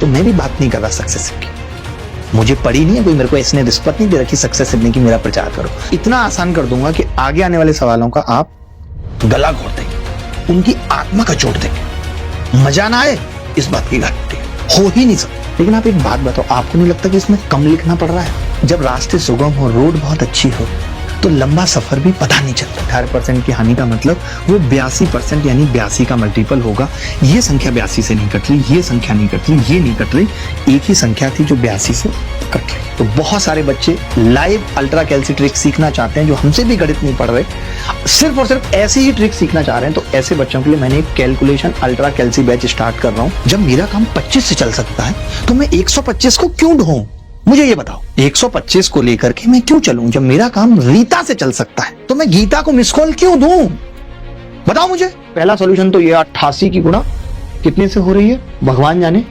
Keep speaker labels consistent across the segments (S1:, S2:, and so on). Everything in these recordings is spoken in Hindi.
S1: तो मैं भी बात नहीं कर रहा सक्सेसिव की। मुझे पड़ी नहीं है, कोई मेरे को इसने रिश्वत नहीं दे रखी सक्सेसिव की मेरा प्रचार करो। इतना आसान कर दूंगा कि आगे आने वाले सवालों का आप गला घोट देंगे, उनकी आत्मा का चोट देंगे। मजा ना आए इस बात की गारंटी हो ही नहीं सकती। लेकिन आप एक बात बताओ, आपको नहीं लगता कि इसमें कम लिखना पड़ रहा है? जब रास्ते सुगम हो, रोड बहुत अच्छी हो, तो लंबा सफर भी पता नहीं चलता। 18% की हानि का मतलब वो 82% यानी 82 का मल्टीपल होगा। ये संख्या 82 से नहीं कट रही, ये संख्या नहीं कट रही, ये नहीं कट रही, एक ही संख्या थी जो 82 से कट रही। तो बहुत सारे बच्चे लाइव अल्ट्रा कैल्सी ट्रिक सीखना चाहते हैं, जो हमसे भी गणित नहीं पढ़ रहे, सिर्फ और सिर्फ ऐसे ही ट्रिक सीखना चाह रहे हैं। तो ऐसे बच्चों के लिए मैंने एक कैलकुलेशन अल्ट्रा कैल्सी बैच स्टार्ट कर रहा हूं। जब मेरा काम 25 से चल सकता है तो मैं 125 को क्यों ढूंढूं? मुझे ये बताओ, 125 को लेकर के मैं क्यों चलूं? जब मेरा काम रीता से चल सकता है तो मैं गीता को मिस कॉल क्यों दूं? बताओ मुझे। पहला सॉल्यूशन तो ये 88 की गुणा कितने से हो रही है भगवान जाने,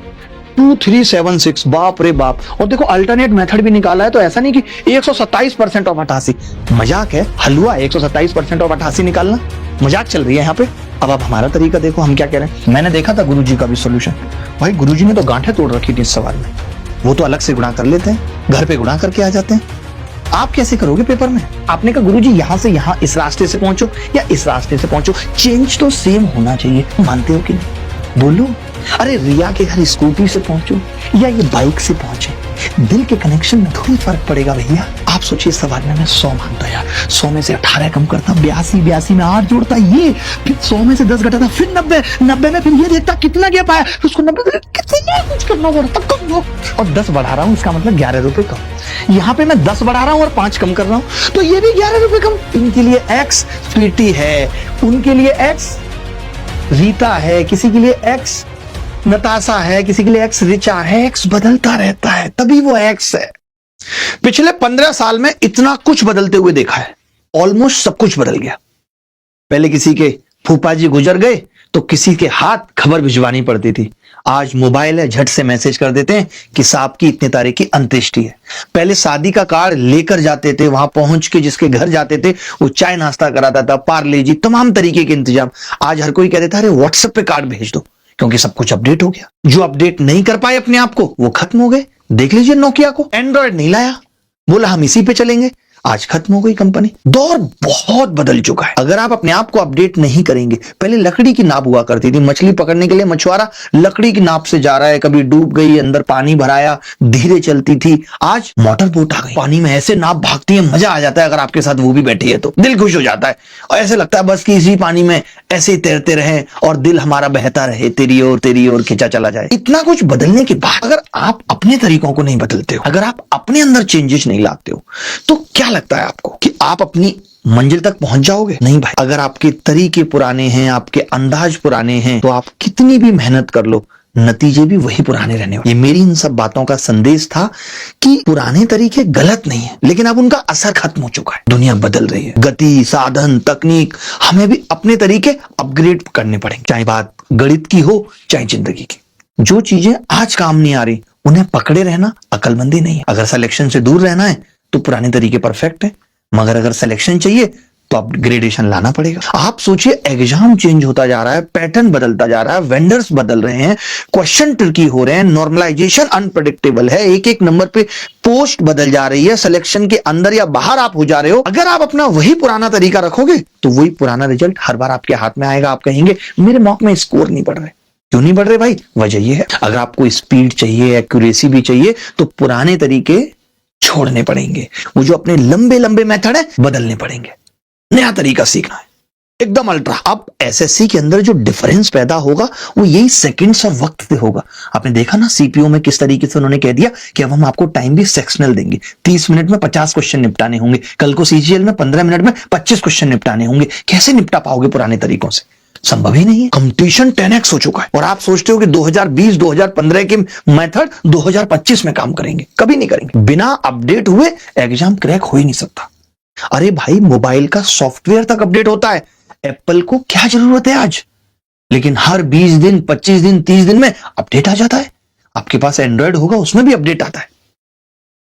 S1: 2376। बाप रे बाप। और देखो अल्टरनेट मेथड भी निकाला है, तो ऐसा नहीं कि 127% ऑफ 88। मजाक है, हलवा 127% ऑफ 88 निकालना मजाक चल रही है यहाँ पे। अब आप हमारा तरीका देखो, हम क्या कह रहे हैं। मैंने देखा था गुरुजी का भी सॉल्यूशन, भाई गुरुजी ने तो गांठें तोड़ रखी थी इस सवाल में। वो तो अलग से गुणा कर लेते हैं, घर पे गुणा करके आ जाते हैं। आप कैसे करोगे पेपर में? आपने कहा गुरुजी यहां से यहां इस रास्ते से पहुंचो या इस रास्ते से पहुंचो, चेंज तो सेम होना चाहिए। मानते हो कि नहीं? बोलो। अरे रिया के घर स्कूटी से पहुंचो या ये बाइक से पहुंचे, दिल के कनेक्शन में थोड़ी फर्क पड़ेगा भैया। आप सोचिए सवाल में मैं 100 मानता यार, 100 में से 18 कम करता, 82 में 8 जोड़ता, ये फिर 100 में से 10 घटाता, फिर 90 में फिर ये देखता कितना गया पाया, फिर उसको 90 कितना कुछ करना पड़ता, कम और 10 बढ़ा रहा हूँ, इसका मतलब 11 रुपए कम। यहाँ पे मैं 10 बढ़ा रहा हूँ और 5 कम कर रहा हूँ, तो ये भी 11 रुपए कम। इनके लिए एक्स स्वीटी है, उनके लिए एक्स रीता है, किसी के लिए एक्स नताशा है, किसी के लिए एक्स रिचा है। एक्स बदलता रहता है, तभी वो एक्स है। पिछले 15 साल में इतना कुछ बदलते हुए देखा है, ऑलमोस्ट सब कुछ बदल गया। पहले किसी के फूफा जी गुजर गए तो किसी के हाथ खबर भिजवानी पड़ती थी, आज मोबाइल है, झट से मैसेज कर देते हैं कि साहब की इतने तारीख की अंत्येष्टि है। पहले शादी का कार्ड लेकर जाते थे, वहां पहुंच के जिसके घर जाते थे वो चाय नाश्ता कराता था, पार्ले जी, तमाम तरीके के इंतजाम। आज हर कोई कह देता है अरे व्हाट्सएप पे कार्ड भेज दो, क्योंकि सब कुछ अपडेट हो गया। जो अपडेट नहीं कर पाए अपने आप को वो खत्म हो गए। देख लीजिए नोकिया को, एंड्रॉयड नहीं लाया, बोला हम इसी पे चलेंगे, आज खत्म हो गई कंपनी। दौर बहुत बदल चुका है। अगर आप अपने आप को अपडेट नहीं करेंगे, पहले लकड़ी की नाव हुआ करती थी, मछली पकड़ने के लिए मछुआरा लकड़ी की नाव से जा रहा है, कभी डूब गई, अंदर पानी भराया, धीरे चलती थी। आज मोटर बोट आ गई, पानी में ऐसे नाव भागती है, मजा आ जाता है। अगर आपके साथ वो भी बैठी है तो दिल खुश हो जाता है, और ऐसे लगता है बस कि इसी पानी में ऐसे ही तैरते रहे और दिल हमारा बहता रहे, तेरी ओर खिंचा चला जाए। इतना कुछ बदलने के बाद अगर आप अपने तरीकों को नहीं बदलते हो, अगर आप अपने अंदर चेंजेस नहीं लाते हो, तो क्या लगता है आपको कि आप अपनी मंजिल तक पहुंच जाओगे? नहीं भाई। अगर आपके तरीके पुराने हैं, आपके अंदाज पुराने हैं, तो आप कितनी भी मेहनत कर लो, नतीजे भी वही पुराने रहने वाले। ये मेरी इन सब बातों का संदेश था कि पुराने तरीके गलत नहीं है, लेकिन अब उनका असर खत्म हो चुका है। दुनिया बदल रही है, गति, साधन, तकनीक, हमें भी अपने तरीके अपग्रेड करने पड़ेंगे, चाहे बात गणित की हो चाहे जिंदगी की। जो चीजें आज काम नहीं आ रही उन्हें पकड़े रहना अकलमंदी नहीं है। अगर सिलेक्शन से दूर रहना है तो पुराने तरीके परफेक्ट है, मगर अगर सिलेक्शन चाहिए तो अपग्रेडेशन लाना पड़ेगा। आप सोचिए एग्जाम चेंज होता जा रहा है, पैटर्न बदलता जा रहा है, वेंडर्स बदल रहे हैं, क्वेश्चन ट्रिकी हो रहे हैं, नॉर्मलाइजेशन अनप्रेडिक्टेबल है, एक एक नंबर पे पोस्ट बदल जा रही है, सिलेक्शन के अंदर या बाहर आप हो जा रहे हो। अगर आप अपना वही पुराना तरीका रखोगे तो वही पुराना रिजल्ट हर बार आपके हाथ में आएगा। आप कहेंगे मेरे मॉक में स्कोर नहीं बढ़ रहे। क्यों नहीं बढ़ रहे भाई? वजह ये है, अगर आपको स्पीड चाहिए, एक्यूरेसी भी चाहिए, तो पुराने तरीके छोड़ने पड़ेंगे। वो जो अपने लंबे लंबे मेथड है बदलने पड़ेंगे, नया तरीका सीखना है, एकदम अल्ट्रा। अब एसएससी के अंदर जो डिफरेंस पैदा होगा वो यही सेकंड्स और वक्त से होगा। आपने देखा ना सीपीओ में किस तरीके से उन्होंने कह दिया कि अब हम आपको टाइम भी सेक्शनल देंगे, 30 मिनट में 50 क्वेश्चन निपटाने होंगे, कल को सीजीएल में 15 मिनट में 25 क्वेश्चन निपटाने होंगे। कैसे निपटा पाओगे पुराने तरीकों से? संभव ही नहीं है। कंपटीशन 10x हो चुका है और आप सोचते हो कि 2020 2015 के मेथड 2025 में काम करेंगे, कभी नहीं करेंगे। बिना अपडेट हुए एग्जाम क्रैक हो ही नहीं सकता। अरे भाई मोबाइल का सॉफ्टवेयर तक अपडेट होता है, एप्पल को क्या जरूरत है आज? लेकिन हर 20 दिन 25 दिन 30 दिन में अपडेट आ जाता है। आपके पास एंड्रॉयड होगा उसमें भी अपडेट आता है।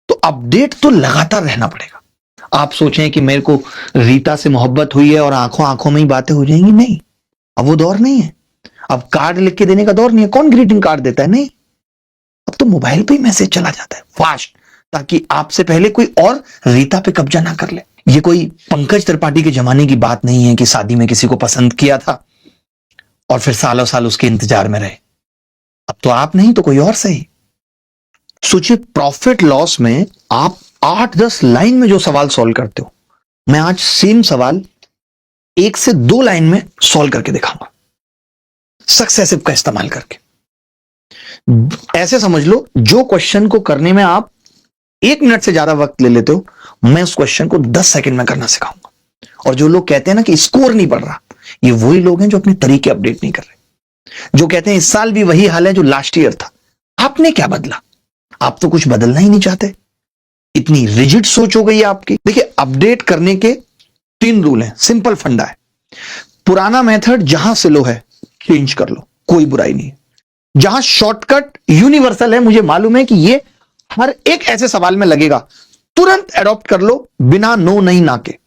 S1: तो अपडेट तो लगातार रहना पड़ेगा। आप सोचें कि मेरे को रीता से मोहब्बत हुई है और आंखों आंखों में ही बातें हो जाएंगी, नहीं, अब वो दौर नहीं है। अब कार्ड लिख के देने का दौर नहीं है। कौन ग्रीटिंग कार्ड देता है? नहीं, अब तो मोबाइल पे ही मैसेज चला जाता है फास्ट, ताकि आपसे पहले कोई और रीता पे कब्जा ना कर ले। ये कोई पंकज त्रिपाठी के जमाने की बात नहीं है कि शादी में किसी को पसंद किया था और फिर सालों साल उसके इंतजार में रहे। अब तो आप नहीं तो कोई और सही। सोचिए, प्रॉफिट लॉस में आप 8-10 लाइन में जो सवाल सॉल्व करते हो, मैं आज सेम सवाल 1 से 2 लाइन में सॉल्व करके दिखाऊंगा, सक्सेसिव का इस्तेमाल करके। ऐसे समझ लो, जो क्वेश्चन को करने में आप 1 मिनट से ज्यादा वक्त ले लेते हो, मैं उस क्वेश्चन को 10 सेकंड में करना सिखाऊंगा। और जो लोग कहते हैं ना कि स्कोर नहीं बढ़ रहा, ये वही लोग हैं जो अपने तरीके अपडेट नहीं कर रहे, जो कहते हैं इस साल भी वही हाल है जो लास्ट ईयर था। आपने क्या बदला? आप तो कुछ बदलना ही नहीं चाहते, इतनी रिजिड सोच हो गई है आपकी। देखिए, अपडेट करने के 3 रूल हैं, सिंपल फंडा है। पुराना मेथड जहां से लो है चेंज कर लो, कोई बुराई नहीं है। जहां शॉर्टकट यूनिवर्सल है, मुझे मालूम है कि ये हर एक ऐसे सवाल में लगेगा, तुरंत एडॉप्ट कर लो बिना नो नहीं ना के।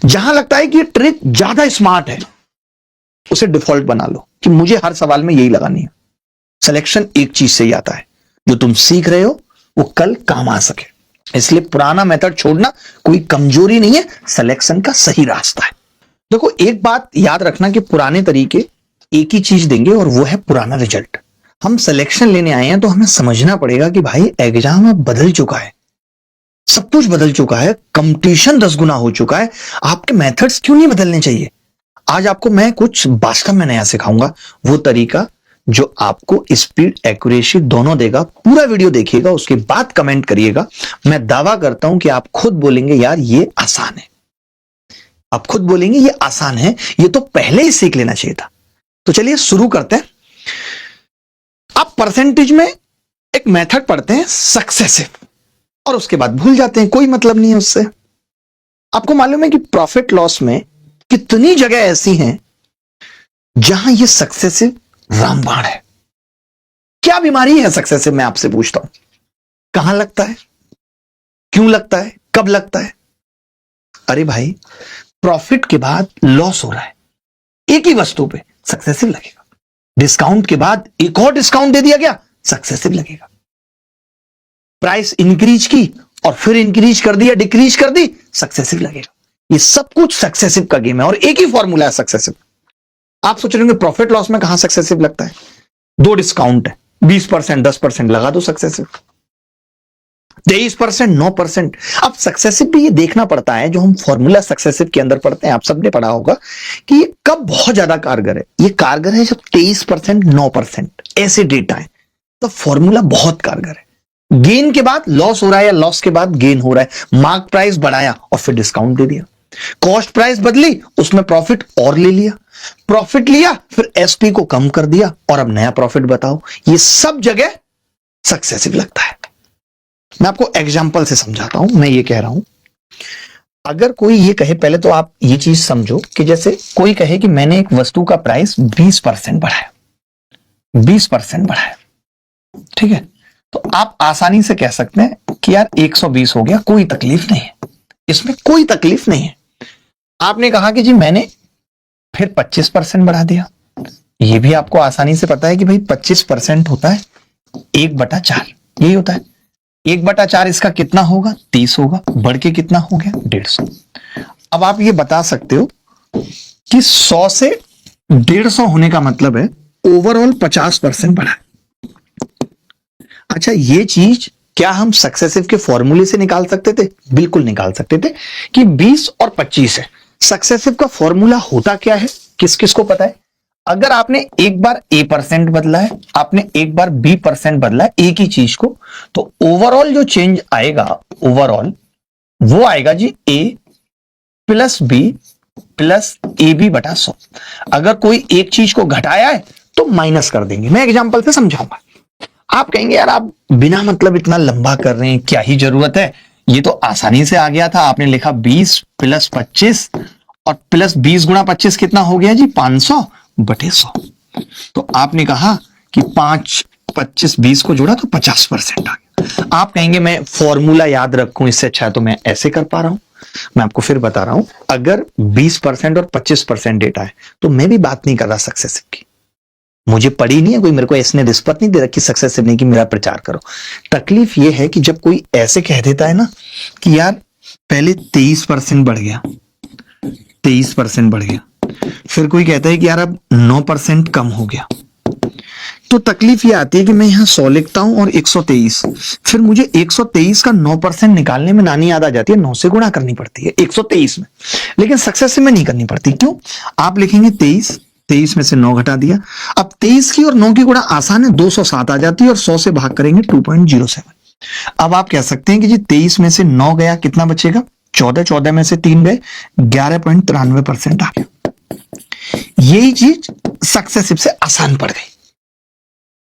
S1: जहां लगता है कि ये ट्रिक ज्यादा स्मार्ट है, उसे डिफॉल्ट बना लो कि मुझे हर सवाल में यही लगानी है। सिलेक्शन एक चीज से ही आता है, जो तुम सीख रहे हो वो कल काम आ सके। इसलिए पुराना मेथड छोड़ना कोई कमजोरी नहीं है, सिलेक्शन का सही रास्ता है। देखो, एक बात याद रखना कि पुराने तरीके एक ही चीज देंगे और वो है पुराना रिजल्ट। हम सिलेक्शन लेने आए हैं तो हमें समझना पड़ेगा कि भाई एग्जाम अब बदल चुका है, सब कुछ बदल चुका है, कंपटीशन 10 गुना हो चुका है, आपके मेथड्स क्यों नहीं बदलने चाहिए? आज आपको मैं कुछ वास्तव में नया सिखाऊंगा, वो तरीका जो आपको स्पीड एक्यूरेसी दोनों देगा। पूरा वीडियो देखिएगा, उसके बाद कमेंट करिएगा। मैं दावा करता हूं कि आप खुद बोलेंगे यार ये आसान है, आप खुद बोलेंगे ये आसान है, ये तो पहले ही सीख लेना चाहिए था। तो चलिए शुरू करते हैं। आप परसेंटेज में एक मेथड पढ़ते हैं सक्सेसिव, और उसके बाद भूल जाते हैं, कोई मतलब नहीं है उससे। आपको मालूम है कि प्रॉफिट लॉस में कितनी जगह ऐसी हैं जहां ये सक्सेसिव रामबाण है। क्या बीमारी है सक्सेसिव, मैं आपसे पूछता हूं। कहां लगता है, क्यों लगता है, कब लगता है? अरे भाई, प्रॉफिट के बाद लॉस हो रहा है एक ही वस्तु पे, सक्सेसिव लगेगा। डिस्काउंट के बाद एक और डिस्काउंट दे दिया गया, सक्सेसिव लगेगा। प्राइस इंक्रीज की और फिर इंक्रीज कर दिया, डिक्रीज कर दी, सक्सेसिव लगेगा। ये सब कुछ सक्सेसिव का गेम है और एक ही फॉर्मूला है सक्सेसिव। आप सोच रहे होंगे प्रॉफिट लॉस में कहां सक्सेसिव लगता है? 2 डिस्काउंट है, 20%, 10% लगा दो, सक्सेसिव। 23%, 9%। अब सक्सेसिव भी ये देखना पड़ता है, जो हम फॉर्मूला सक्सेसिव के अंदर पढ़ते हैं, आप सबने पढ़ा होगा कि ये कब बहुत ज्यादा कारगर है। ये कारगर है जब 23%, 9% ऐसे डेटा है, तो फॉर्मूला बहुत कारगर है। गेन के बाद लॉस हो रहा है या लॉस के बाद गेन हो रहा है, मार्क प्राइस बढ़ाया और फिर डिस्काउंट दे दिया, कॉस्ट प्राइस बदली, उसमें प्रॉफिट और ले लिया, प्रॉफिट लिया फिर एसपी को कम कर दिया और अब नया प्रॉफिट बताओ, ये सब जगह सक्सेसिव लगता है। मैं आपको एग्जांपल से समझाता हूं। मैं ये कह रहा हूं, अगर कोई ये कहे, पहले तो आप ये चीज समझो कि जैसे कोई कहे कि मैंने एक वस्तु का प्राइस 20% बढ़ाया, 20% बढ़ाया, ठीक है, तो आप आसानी से कह सकते हैं कि यार 120 हो गया, कोई तकलीफ नहीं है, इसमें कोई तकलीफ नहीं है। आपने कहा कि जी मैंने फिर 25% बढ़ा दिया, ये भी आपको आसानी से पता है कि भाई 25% होता है 1/4, यही होता है। 1/4 इसका कितना होगा? 30 होगा, बढ़ के कितना हो गया? 150। अब आप ये बता सकते हो कि 100 से 150 होने का मतलब है ओवरऑल 50% बढ़ा। अच्छा, ये चीज क्या हम सक्सेसिव के फॉर्मूले से निकाल सकते थे? बिल्कुल निकाल सकते थे कि 20 और 25 है। सक्सेसिव का फॉर्मूला होता क्या है, किस किस को पता है? अगर आपने एक बार A% बदला है, आपने एक बार B% बदला है एक ही चीज को, तो ओवरऑल जो चेंज आएगा, ओवरऑल वो आएगा जी A plus B plus AB/100। अगर कोई एक चीज को घटाया है तो माइनस कर देंगे। मैं एग्जांपल से समझाऊंगा। आप कहेंगे यार आप बिना मतलब इतना लंबा कर रहे हैं, क्या ही जरूरत है, ये तो आसानी से आ गया था। आपने लिखा 20 प्लस 25 और प्लस 20 गुणा 25 कितना हो गया जी? 500/100। तो आपने कहा कि 5, 25, 20 को जोड़ा तो 50% आ गया। आप कहेंगे मैं फॉर्मूला याद रखूं, इससे अच्छा है तो मैं ऐसे कर पा रहा हूं। मैं आपको फिर बता रहा हूं, अगर 20% और 25% डेटा है तो मैं भी बात नहीं कर रहा सक्सेसिव की, मुझे पड़ी नहीं है, कोई मेरे को इसने रिश्वत नहीं दे रखी सक्सेस सिर्फ नहीं कि मेरा प्रचार करो। तकलीफ ये है कि जब कोई ऐसे कह देता है ना कि यार पहले 23% बढ़ गया, 23% बढ़ गया, फिर कोई कहता है कि यार अब 9% कम हो गया, तो तकलीफ ये आती है कि मैं यहां 100 लिखता हूं और 123, फिर मुझे 123 का 9% निकालने में नानी याद आ जाती है, 9 से गुणा करनी पड़ती है 123 में, लेकिन सक्सेस में नहीं करनी पड़ती। क्यों? आप लिखेंगे 23 में से 9 घटा दिया, अब 23 की और 9 की गुणा आसान है, 207 आ जाती है और 100 से भाग करेंगे 2.07। अब आप कह सकते हैं कि जी 23 में से 9 गया, कितना बचेगा? 14, 14 में से 3 गए, 11.93% आ गया। यही चीज सक्सेसिव से आसान पड़ गई।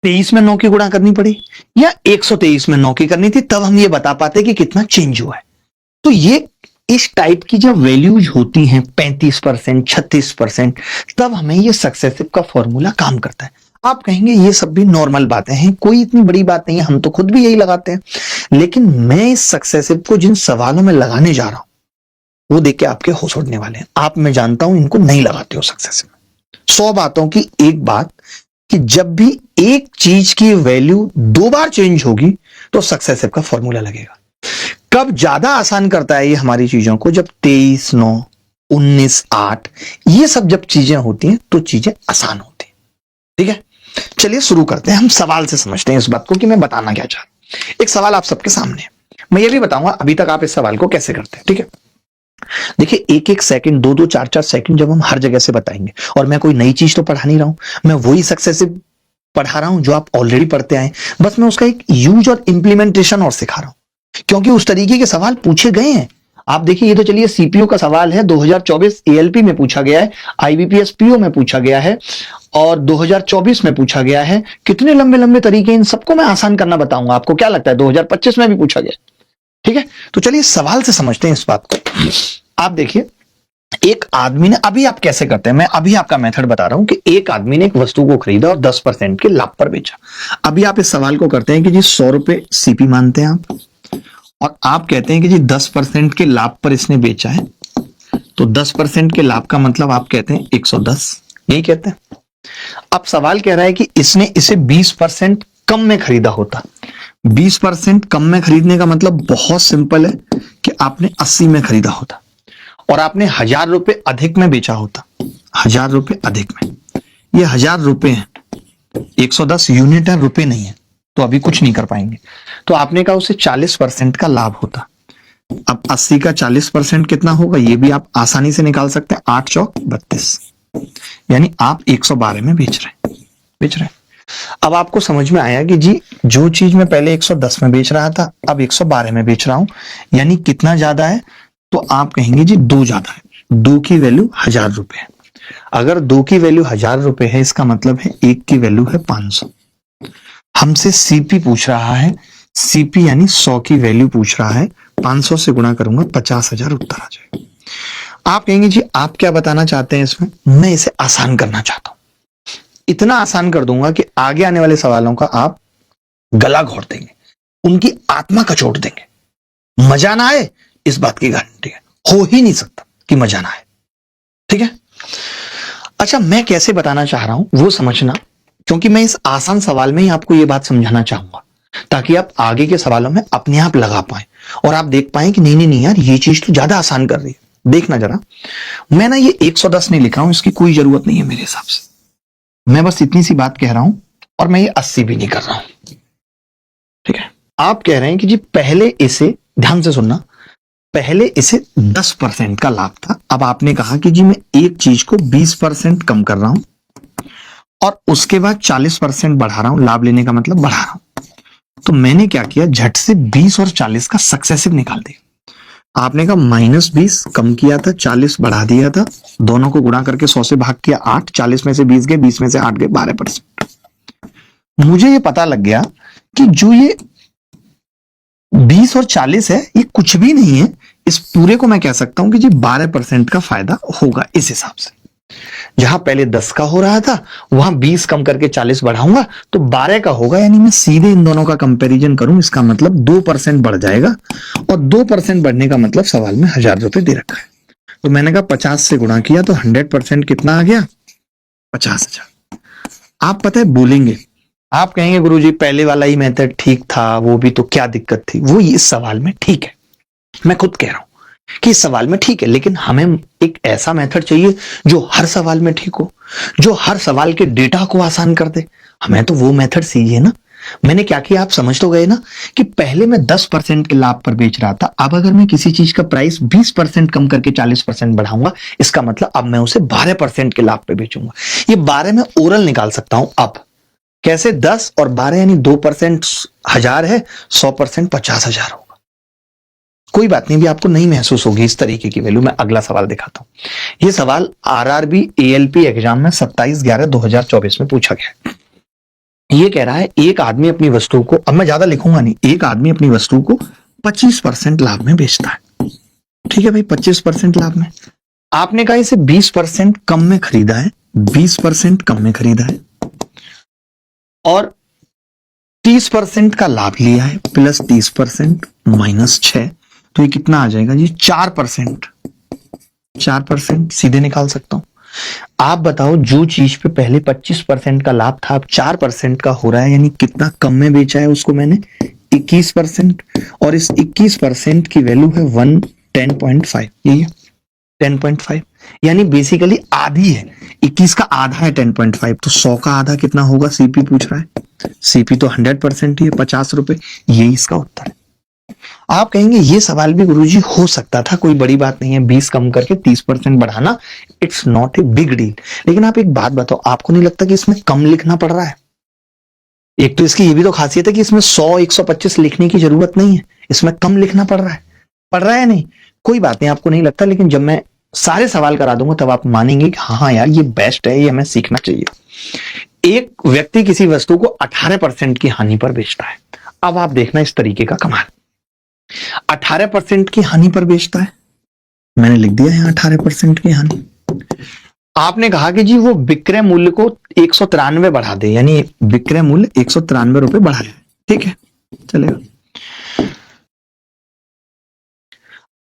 S1: 23 में 9 की गुणा करनी पड़ी या 123 में 9 की करनी थी, तब हम ये बता पाते कि कितना चेंज हुआ है। तो ये इस टाइप की जब वैल्यूज होती हैं 35%, 36%, तब हमें ये सक्सेसिव का फॉर्मूला काम करता है। आप कहेंगे ये सब भी नॉर्मल बातें हैं, कोई इतनी बड़ी बात नहीं है, हम तो खुद भी यही लगाते हैं, लेकिन मैं इस सक्सेसिव को जिन सवालों में लगाने जा रहा हूं वो देख के आपके होश उड़ने वाले हैं। आप, मैं जानता हूं, इनको नहीं लगाते हो सक्सेसिव में। 100 बातों की एक बात कि जब भी एक चीज की वैल्यू 2 बार चेंज होगी तो सक्सेसिव का फॉर्मूला लगेगा। कब ज्यादा आसान करता है ये हमारी चीजों को? जब 23/9, 19/8 ये सब जब चीजें होती हैं तो चीजें आसान होती हैं। ठीक है, चलिए शुरू करते हैं। हम सवाल से समझते हैं इस बात को कि मैं बताना क्या चाह रहा हूं। एक सवाल आप सबके सामने है, मैं ये भी बताऊंगा अभी तक आप इस सवाल को कैसे करते हैं। ठीक है, देखिए 1-1 सेकंड, 2-2, 4-4 सेकंड जब हम हर जगह से बताएंगे, और मैं कोई नई चीज तो पढ़ा नहीं रहा हूं, मैं वही सक्सेसिव पढ़ा रहा हूं जो आप ऑलरेडी पढ़ते आए, बस मैं उसका एक यूज और इंप्लीमेंटेशन और सिखा रहा हूं, क्योंकि उस तरीके के सवाल पूछे गए हैं। आप देखिए, ये तो चलिए सीपीयू का सवाल है, 2024 एएलपी में पूछा गया है, आईबीपीएस पीओ में पूछा गया है और 2024 में पूछा गया है। कितने लंबे लंबे तरीके, इन सबको मैं आसान करना बताऊंगा। आपको क्या लगता है 2025 में भी पूछा गया? ठीक है, तो चलिए सवाल से समझते हैं इस बात को। आप देखिए, एक आदमी ने, अभी आप कैसे करते हैं, मैं अभी आपका मेथड बता रहा हूं कि एक आदमी ने एक वस्तु को खरीदा और 10% के लाभ पर बेचा। अभी आप इस सवाल को करते हैं कि जी 100 रुपए सीपी मानते हैं आप, और आप कहते हैं कि जी 10% के लाभ पर इसने बेचा है, तो 10% के लाभ का मतलब आप कहते हैं 110, यही कहते हैं। अब सवाल कह रहा है कि इसने इसे 20% कम में खरीदा होता। 20% कम में खरीदने का मतलब बहुत सिंपल है कि आपने 80 में खरीदा होता और आपने 1000 रुपए अधिक में बेचा होता। 1000 रुपए अधिक में, ये 1000 रुपए हैं, 110 यूनिट है, रुपए नहीं है, तो अभी कुछ नहीं कर पाएंगे। तो आपने कहा उसे 40% का लाभ होता। अब 80 का 40% कितना होगा, ये भी आप आसानी से निकाल सकते हैं, 8 चौक 32, यानी आप 112 में बेच रहे हैं। अब आपको समझ में आया कि जी जो चीज मैं पहले 110 में बेच रहा था, अब 112 में बेच रहा हूं, यानी कितना ज्यादा है? तो आप कहेंगे जी 2 ज्यादा है। 2 की वैल्यू 1000 रुपए है। अगर 2 की वैल्यू 1000 रुपए है, इसका मतलब है 1 की वैल्यू है 500। हमसे सीपी पूछ रहा है, सीपी यानी 100 की वैल्यू पूछ रहा है, 500 से गुणा करूंगा 50,000 उत्तर आ जाएगा। आप कहेंगे जी आप क्या बताना चाहते हैं इसमें? मैं इसे आसान करना चाहता हूं, इतना आसान कर दूंगा कि आगे आने वाले सवालों का आप गला घोट देंगे, उनकी आत्मा कचोट देंगे। मजा ना आए इस बात की गारंटी है, हो ही नहीं सकता कि मजा ना आए। ठीक है, अच्छा मैं कैसे बताना चाह रहा हूं वो समझना, क्योंकि मैं इस आसान सवाल में ही आपको ये बात समझाना चाहूंगा, ताकि आप आगे के सवालों में अपने आप लगा पाए और आप देख पाए कि नहीं यार ये चीज तो ज्यादा आसान कर रही है। देखना जरा, मैं ना ये 110 नहीं लिखा हूं, इसकी कोई जरूरत नहीं है मेरे हिसाब से। मैं बस इतनी सी बात कह रहा हूं और मैं ये 80 भी नहीं कर रहा हूं। ठीक है, आप कह रहे हैं कि जी पहले इसे, ध्यान से सुनना, पहले इसे 10% का लाभ था। अब आपने कहा कि जी मैं एक चीज को 20% कम कर रहा हूं और उसके बाद 40% बढ़ा रहा हूं, लाभ लेने का मतलब बढ़ा रहा हूं। तो मैंने क्या किया, झट से 20 और 40 का सक्सेसिव निकाल दिया। आपने कहा -20 कम किया था, 40 बढ़ा दिया था, दोनों को गुणा करके 100 से भाग किया 8, 40 में से 20 गए, 20 में से 8 गए, 12%। मुझे ये पता लग गया कि जो ये 20 और 40 है ये कुछ भी नहीं है, इस पूरे को मैं कह सकता हूं कि जी 12% का फायदा होगा। इस हिसाब से जहां पहले 10 का हो रहा था वहां 20 कम करके 40 बढ़ाऊंगा तो 12 का होगा, यानी मैं सीधे इन दोनों का कंपैरिजन करूं, इसका मतलब 2% बढ़ जाएगा और 2% बढ़ने का मतलब सवाल में 1000 रुपए दे रखा है। तो मैंने कहा 50 से गुणा किया तो 100% कितना आ गया, 50,000। आप पता है बोलेंगे, आप कहेंगे गुरुजी पहले वाला ही मेथड ठीक था, वो भी तो क्या दिक्कत थी, वो इस सवाल में ठीक है। मैं खुद कह रहा हूं कि इस सवाल में ठीक है, लेकिन हमें एक ऐसा मेथड चाहिए जो हर सवाल में ठीक हो, जो हर सवाल के डेटा को आसान कर दे। हमें तो वो मेथड चाहिए ना। मैंने क्या किया, आप समझ तो गए ना कि पहले मैं 10% के लाभ पर बेच रहा था, अब अगर मैं किसी चीज का प्राइस 20% कम करके 40% बढ़ाऊंगा, इसका मतलब अब मैं उसे 12% के लाभ पे बेचूंगा। ये 12 में ओरल निकाल सकता हूं। अब कैसे? 10 और 12 यानी 2% 1000 है, 100% 50,000 होगा। कोई बात नहीं, भी आपको नहीं महसूस होगी इस तरीके की वैल्यू। मैं अगला सवाल दिखाता हूं। यह सवाल आरआरबी एएलपी एग्जाम में 27/11/2024 में पूछा गया। ये कह रहा है एक आदमी अपनी वस्तु को, अब मैं ज्यादा लिखूंगा नहीं, एक आदमी अपनी वस्तु को 25% लाभ में बेचता है। ठीक है भाई, 25% लाभ में। आपने कहा इसे 20% कम में खरीदा है, 20% कम में खरीदा है और 30% का लाभ लिया है, प्लस 30% माइनस 6, तो ये कितना आ जाएगा जी? 4%। 4% सीधे निकाल सकता हूं। आप बताओ, जो चीज पे पहले 25% का लाभ था अब 4% का हो रहा है, यानी कितना कम में बेचा है उसको मैंने? 21%। और इस 21% की वैल्यू है 10.5, यही है 10.5, यानी बेसिकली आधी है। 21 का आधा है 10.5, तो 100 का आधा कितना होगा? सीपी पूछ रहा है। सीपी तो 100% ही है, 50 रुपए। यही इसका उत्तर है। आप कहेंगे ये सवाल भी गुरुजी हो सकता था, कोई बड़ी बात नहीं है, 20 कम करके 30% बढ़ाना, it's not a big deal. लेकिन आप एक बात बताओ, आपको नहीं लगता कि इसमें कम लिखना पड़ रहा है? एक तो इसकी ये भी तो खासियत है कि इसमें 100 125 लिखने की जरूरत नहीं है, इसमें कम लिखना पड़ रहा है। पड़ रहा है नहीं? कोई बात नहीं, आपको नहीं लगता, लेकिन जब मैं सारे सवाल करा दूंगा तब आप मानेंगे कि हाँ यार ये बेस्ट है, ये हमें सीखना चाहिए। एक व्यक्ति किसी वस्तु को 18% की हानि पर बेचता है। अब आप देखना इस तरीके का कमाल। 18% की हानि पर बेचता है, मैंने लिख दिया है 18% की हानि। आपने कहा कि जी वो विक्रय मूल्य को 193 बढ़ा दे, यानी विक्रय मूल्य 193 रुपए बढ़ा दे। ठीक है, चलेगा।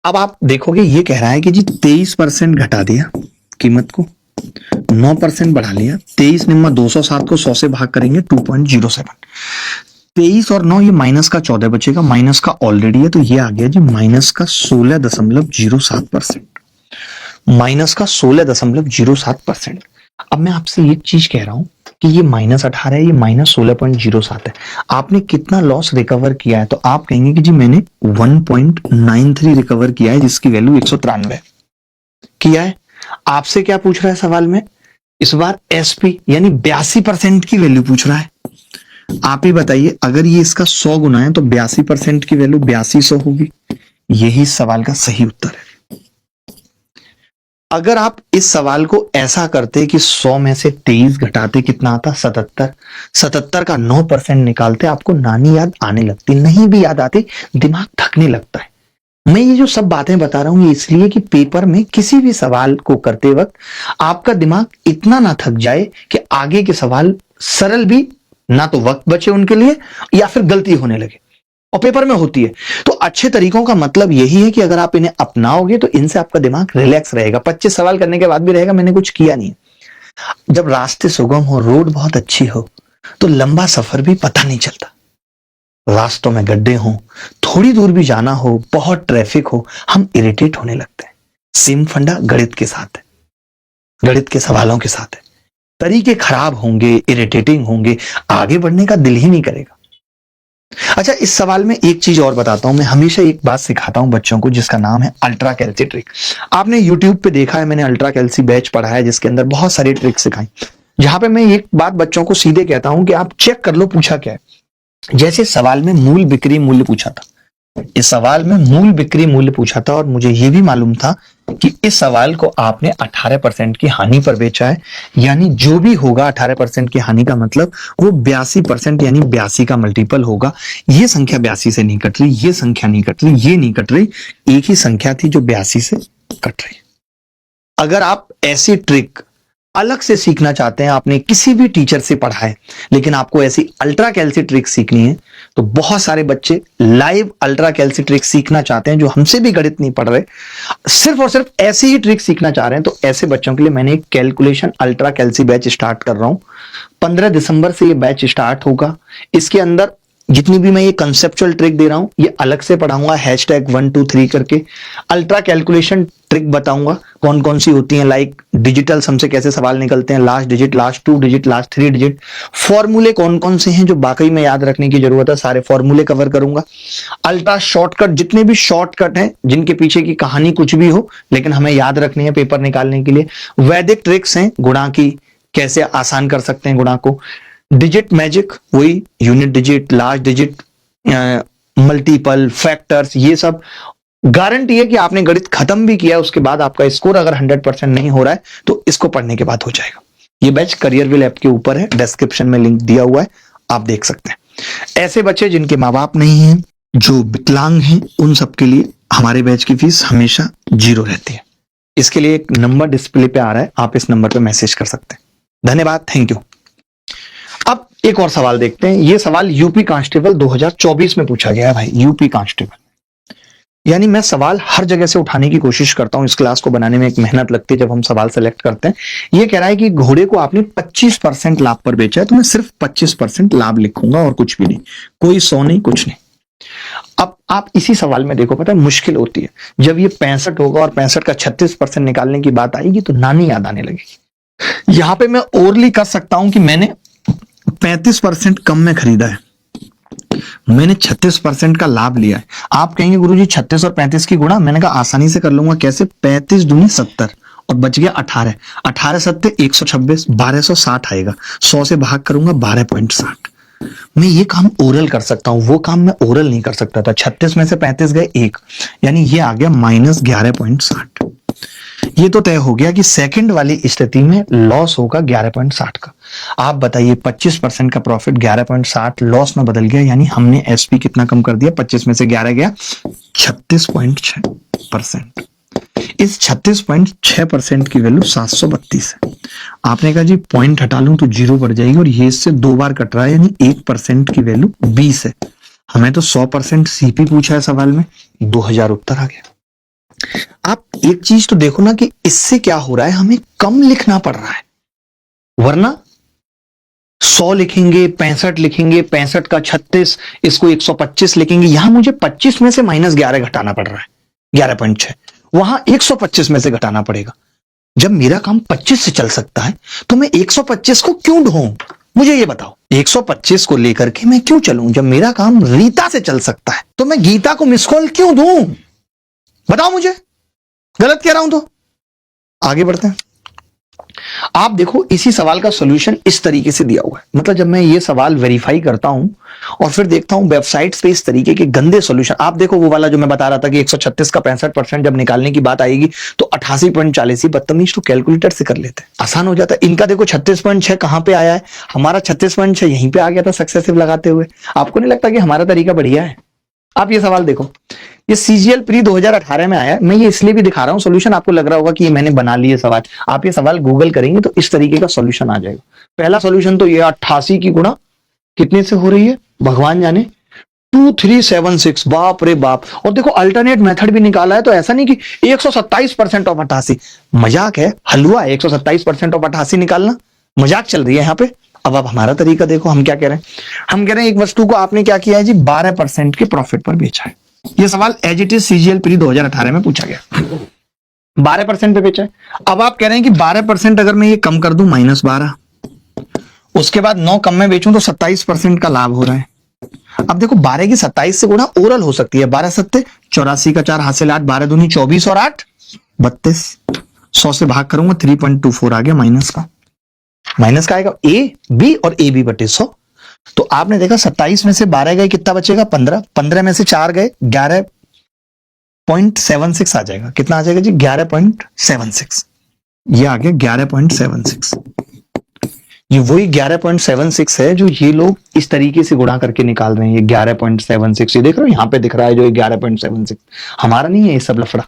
S1: अब आप देखोगे ये कह रहा है कि जी 23% घटा दिया कीमत को, 9% बढ़ा लिया। 23 निम्मा 207 को 100 से भाग करेंगे 2.07। 23 और 9 ये माइनस का 14 बचेगा, माइनस का ऑलरेडी है, तो ये आ गया जी माइनस का 16.07%। माइनस का 16.07%। अब मैं आपसे एक चीज कह रहा हूं कि ये -18 है, ये -16.07 है। आपने कितना लॉस रिकवर किया है? तो आप कहेंगे कि जी मैंने 1.93 रिकवर किया है, जिसकी वैल्यू 193 किया है। आपसे क्या पूछ रहा है सवाल में? इस बार एसपी यानी 82% की वैल्यू पूछ रहा है। आप ही बताइए, अगर ये इसका 100 गुना है तो 82% की वैल्यू 8200 होगी। यही सवाल का सही उत्तर है। अगर आप इस सवाल को ऐसा करते कि 100 में से 23 घटाते कितना आता? 77। 77 का 9% निकालते, आपको नानी याद आने लगती, नहीं भी याद आती, दिमाग थकने लगता है। मैं ये जो सब बातें बता रहा हूं ये इसलिए कि पेपर में किसी भी सवाल को करते वक्त आपका दिमाग इतना ना थक जाए कि आगे के सवाल सरल भी ना तो वक्त बचे उनके लिए या फिर गलती होने लगे, और पेपर में होती है। तो अच्छे तरीकों का मतलब यही है कि अगर आप इन्हें अपनाओगे तो इनसे आपका दिमाग रिलैक्स रहेगा। 25 सवाल करने के बाद भी रहेगा मैंने कुछ किया नहीं। जब रास्ते सुगम हो, रोड बहुत अच्छी हो, तो लंबा सफर भी पता नहीं चलता। रास्तों में गड्ढे हो, थोड़ी दूर भी जाना हो, बहुत ट्रैफिक हो, हम इरिटेट होने लगते हैं। सेम फंडा गणित के साथ है, गणित के सवालों के साथ है। तरीके खराब होंगे, इरिटेटिंग होंगे, आगे बढ़ने का दिल ही नहीं करेगा। अच्छा, इस सवाल में एक चीज और बताता हूं। मैं हमेशा एक बात सिखाता हूं बच्चों को, जिसका नाम है अल्ट्रा कैल्सी ट्रिक। आपने YouTube पे देखा है, मैंने अल्ट्रा कैल्सी बैच पढ़ा है, जिसके अंदर बहुत सारी ट्रिक सिखाई, जहां पे मैं एक बात बच्चों को सीधे कहता हूं कि आप चेक कर लो पूछा क्या है। जैसे सवाल में मूल बिक्री मूल्य पूछा था, इस सवाल में मूल बिक्री मूल्य पूछा था, और मुझे यह भी मालूम था कि इस सवाल को आपने 18% की हानि पर बेचा है, यानी जो भी होगा 18% की हानि का मतलब वो 82% यानी 82 का मल्टीपल होगा। ये संख्या 82 से नहीं कट रही, ये संख्या नहीं कट रही, ये नहीं कट रही, एक ही संख्या थी जो 82 से कट रही। अगर आप ऐसी ट्रिक अलग से सीखना चाहते हैं, आपने किसी भी टीचर से पढ़ा है, लेकिन आपको ऐसी अल्ट्रा कैल्सी ट्रिक सीखनी है, तो बहुत सारे बच्चे लाइव अल्ट्रा कैल्सी ट्रिक सीखना चाहते हैं जो हमसे भी गणित नहीं पढ़ रहे, सिर्फ और सिर्फ ऐसी ही ट्रिक सीखना चाह रहे हैं। तो ऐसे बच्चों के लिए मैंने एक कैलकुलेशन अल्ट्रा कैल्सी बैच स्टार्ट कर रहा हूं। 15 दिसंबर से ये बैच स्टार्ट होगा। इसके अंदर जितनी भी मैं ये कंसेप्चुअल ट्रिक दे रहा हूं, ये अलग से पढ़ाऊंगा, #123 करके अल्ट्रा कैलकुलेशन ट्रिक बताऊंगा कौन कौन सी होती हैं, लाइक डिजिटल सम से कैसे सवाल निकलते हैं, last digit, last 2 digit, last 3 digit, फॉर्मूले कौन कौन से हैं जो वाकई में याद रखने की जरूरत है, सारे फॉर्मूले कवर करूंगा। अल्ट्रा शॉर्टकट, जितने भी शॉर्टकट हैं जिनके पीछे की कहानी कुछ भी हो लेकिन हमें याद रखनी है पेपर निकालने के लिए। वैदिक ट्रिक्स हैं, गुणा की कैसे आसान कर सकते हैं गुणा को। डिजिट मैजिक, वही unit digit, last digit, multiple, factors, ये सब गारंटी है कि आपने गणित खत्म भी किया, उसके बाद आपका स्कोर अगर 100% नहीं हो रहा है तो इसको पढ़ने के बाद हो जाएगा। ये बैच करियरविल ऐप के ऊपर है, डिस्क्रिप्शन में लिंक दिया हुआ है, आप देख सकते हैं। ऐसे बच्चे जिनके माँ बाप नहीं हैं, जो विकलांग हैं, उन सबके लिए हमारे बैच की फीस हमेशा 0 रहती है। इसके लिए एक नंबर डिस्प्ले पे आ रहा है, आप इस नंबर पे मैसेज कर सकते हैं। धन्यवाद, थैंक यू। अब एक और सवाल देखते हैं। ये सवाल यूपी कांस्टेबल 2024 में पूछा गया है भाई, यूपी कांस्टेबल। यानी मैं सवाल हर जगह से उठाने की कोशिश करता हूं, इस क्लास को बनाने में एक मेहनत लगती है जब हम सवाल सेलेक्ट करते हैं। ये कह रहा है कि घोड़े को आपने 25% लाभ पर बेचा है, तो मैं सिर्फ 25% लाभ लिखूंगा और कुछ भी नहीं, कोई 100 नहीं, कुछ नहीं। अब आप इसी सवाल में देखो, पता है मुश्किल होती है जब ये 65 होगा और 65 का 36% निकालने की बात आएगी तो नानी याद आने लगेगी। यहां पे मैं ओरली कर सकता हूं कि मैंने 35% कम में खरीदा है, मैंने 36% का लाभ लिया है। आप कहेंगे गुरुजी 36 और 35 की गुणा, मैंने कहा आसानी से कर लूंगा। कैसे? 35 दूनी 70 और बच गया 18, 18 सत्ते 126, 1260 आएगा। 100 से भाग करूंगा 12.60। मैं ये काम ओरल कर सकता हूं, वो काम मैं ओरल नहीं कर सकता था। 36 में से 35 गए 1, यानी ये आ गया -11.60। ये तो तय हो गया कि सेकंड वाली स्थिति में लॉस होगा 11.60 का। आप बताइए 25% का प्रॉफिट 11.60 लॉस में बदल गया, यानी हमने एसपी कितना कम कर दिया? 25 में से 11 गया 36.6%। इस 36.6% की वैल्यू 732 है। आपने कहा जी पॉइंट हटा लूं तो 0 बढ़ जाएगी, और ये इससे 2 बार कट रहा है, यानी 1% की वैल्यू 20 है। हमें तो 100% सीपी पूछा है सवाल में, 2000 उत्तर आ गया। आप एक चीज तो देखो ना कि इससे क्या हो रहा है, हमें कम लिखना पड़ रहा है, वरना 100 लिखेंगे, 65 लिखेंगे, 65 का 36, इसको 125 लिखेंगे। यहां मुझे 25 में से -11 घटाना पड़ रहा है, 11.6, वहां 125 में से घटाना पड़ेगा। जब मेरा काम 25 से चल सकता है तो मैं 125 को क्यों ढूंढूं? मुझे ये बताओ, 125 को लेकर के मैं क्यों चलूं? जब मेरा काम रीता से चल सकता है तो मैं गीता को मिस कॉल क्यों दूं? बताओ मुझे, गलत कह रहा हूं तो? आगे बढ़ते हैं। आप देखो इसी सवाल का सॉल्यूशन इस तरीके से दिया हुआ है। मतलब जब मैं ये सवाल वेरीफाई करता हूं और फिर देखता हूं वेबसाइट्स पे इस तरीके के गंदे सॉल्यूशन, आप देखो वो वाला जो मैं बता रहा था कि 136 का 65% जब निकालने की बात आएगी तो 88.40, बदतमीज तो कैलकुलेटर से कर लेते हैं, आसान हो जाता है। इनका देखो 36.6 कहां पे आया है, हमारा 36.6 यहीं पे आ गया था सक्सेसिव लगाते हुए। आपको नहीं लगता कि हमारा तरीका बढ़िया है? आप ये सवाल देखो, ये सीजीएल प्री 2018 में आया। मैं ये इसलिए भी दिखा रहा हूं, सॉल्यूशन आपको लग रहा होगा कि ये मैंने बना लिए सवाल। आप ये सवाल गूगल करेंगे तो इस तरीके का सॉल्यूशन आ जाएगा। पहला सॉल्यूशन तो ये 88 की गुणा कितने से हो रही है भगवान जाने, 2376, बाप रे बाप। और देखो अल्टरनेट मेथड भी निकाला है, तो ऐसा नहीं कि 127% ऑफ 88, मजाक है, हलवा है 127% ऑफ 88 निकालना, मजाक चल रही है यहाँ पे। अब आप हमारा तरीका देखो, हम क्या कह रहे हैं, हम कह रहे हैं एक वस्तु को आपने क्या किया है जी, 12% के प्रॉफिट पर बेचा है। ये सवाल as it is CGL pre 2018 में पूछा गया, 12% पे बेचा है। अब आप कह रहे हैं कि 12% अगर मैं ये कम कर दूं -12, उसके बाद 9 कम में बेचूं तो 27% का लाभ हो रहा है। अब देखो 12 की 27 से गुणा ओरल हो सकती है, 12 सत्ते 84 का 4 हासिल 8, 12 दूनी 24 और 8 32, 100 से भाग करूंगा 3.24 आ गया, माइनस का आएगा ए बी और ए बी बटे 100। तो आपने देखा 27 में से 12 गए, कितना बचेगा 15, 15 में से 4 गए 11.76 आ जाएगा। कितना आ जाएगा जी 11.76, ये आ गया 11.76। ये वही 11.76 है जो ये लोग इस तरीके से गुणा करके निकाल रहे हैं। ये 11.76 ये देख रहे हो, यहां पे दिख रहा है जो 11.76। हमारा नहीं है ये सब लफड़ा,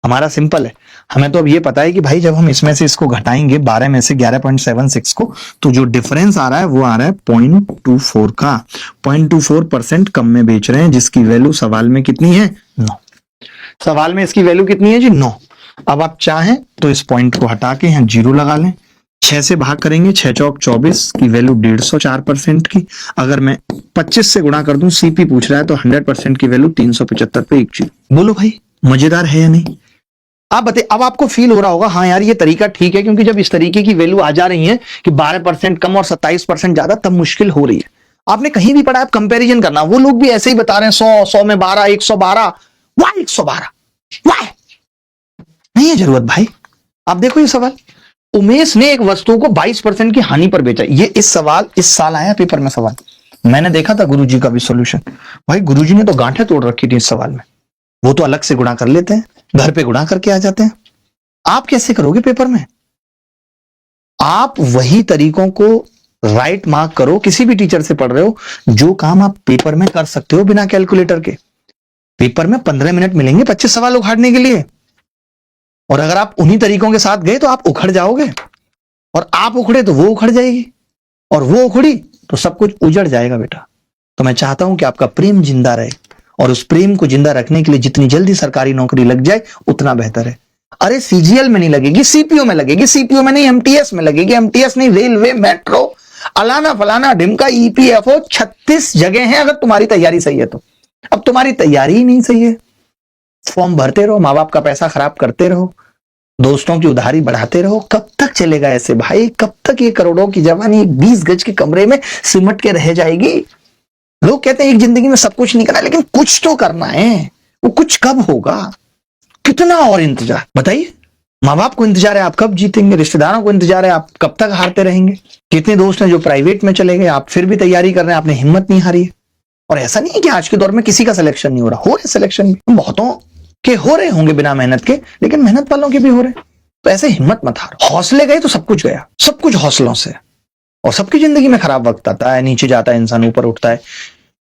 S1: हमारा सिंपल है। हमें तो अब ये पता है कि भाई जब हम इसमें से इसको घटाएंगे 12 में से 11.76 को, तो जो डिफरेंस आ रहा है वो आ रहा है 0.24 का। 0.24% कम में बेच रहे हैं, जिसकी वैल्यू सवाल में कितनी है? 9। सवाल में इसकी वैल्यू कितनी है जी? 9। अब आप चाहें तो इस पॉइंट को हटा के यहाँ 0 लगा लें, 6 से भाग करेंगे, 6 चौक 24 की वैल्यू 150 की। अगर मैं 25 से गुणा कर दूं, सीपी पूछ रहा है, तो 100% की वैल्यू 375 पे 1 जीरो। बोलो भाई मजेदार है या नहीं? आप बताइए, अब आपको फील हो रहा होगा हाँ यार ये तरीका ठीक है, क्योंकि जब इस तरीके की वैल्यू आ जा रही है कि 12% कम और 27% ज्यादा, तब मुश्किल हो रही है। आपने कहीं भी पढ़ा, आप कंपैरिजन करना, वो लोग भी ऐसे ही बता रहे हैं 100 में 12, 112, वाह 112, वाह नहीं है जरूरत भाई। आप देखो ये सवाल, उमेश ने एक वस्तु को 22% की हानि पर बेचा। ये इस साल आया पेपर में सवाल, मैंने देखा था गुरुजी का भी सॉल्यूशन। भाई गुरुजी ने तो गांठें तोड़ रखी थी इस सवाल में। वो तो अलग से गुणा कर लेते हैं, घर पे गुणा करके आ जाते हैं। आप कैसे करोगे पेपर में? आप वही तरीकों को राइट मार्क करो, किसी भी टीचर से पढ़ रहे हो, जो काम आप पेपर में कर सकते हो बिना कैलकुलेटर के। पेपर में 15 मिनट मिलेंगे 25 सवाल उखाड़ने के लिए, और अगर आप उन्हीं तरीकों के साथ गए तो आप उखड़ जाओगे, और आप उखड़े तो वो उखड़ जाएगी, और वो उखड़ी तो सब कुछ उजड़ जाएगा बेटा। तो मैं चाहता हूं कि आपका प्रेम जिंदा रहे, और उस प्रेम को जिंदा रखने के लिए जितनी जल्दी सरकारी नौकरी लग जाए उतना बेहतर है। अरे सीजीएल में नहीं लगेगी, सीपीओ में लगेगी, सीपीओ में नहीं एमटीएस में लगेगी, एमटीएस नहीं रेलवे, मेट्रो, अलाना फलाना ढिमका, ईपीएफओ, 36 जगह हैं अगर तुम्हारी तैयारी सही है तो। अब तुम्हारी तैयारी ही नहीं सही है, फॉर्म भरते रहो, माँ बाप का पैसा खराब करते रहो, दोस्तों की उधारी बढ़ाते रहो, कब तक चलेगा ऐसे भाई? कब तक ये करोड़ों की जवानी 20 गज के कमरे में सिमट के रह जाएगी? लोग कहते हैं एक जिंदगी में सब कुछ नहीं करना, लेकिन कुछ तो करना है। वो कुछ कब होगा? कितना और इंतजार? बताइए, माँ बाप को इंतजार है आप कब जीतेंगे, रिश्तेदारों को इंतजार है आप कब तक हारते रहेंगे। कितने दोस्त हैं जो प्राइवेट में चले गए, आप फिर भी तैयारी कर रहे हैं, आपने हिम्मत नहीं हारी है। और ऐसा नहीं है कि आज के दौर में किसी का सिलेक्शन नहीं हो रहा, हो रहे सिलेक्शन भी, बहुतों के हो रहे होंगे बिना मेहनत के, लेकिन मेहनत वालों के भी हो रहे। तो ऐसे हिम्मत मत हारो, हौसले गए तो सब कुछ गया, सब कुछ हौसलों से। और सबकी जिंदगी में खराब वक्त आता है, नीचे जाता है इंसान, ऊपर उठता है।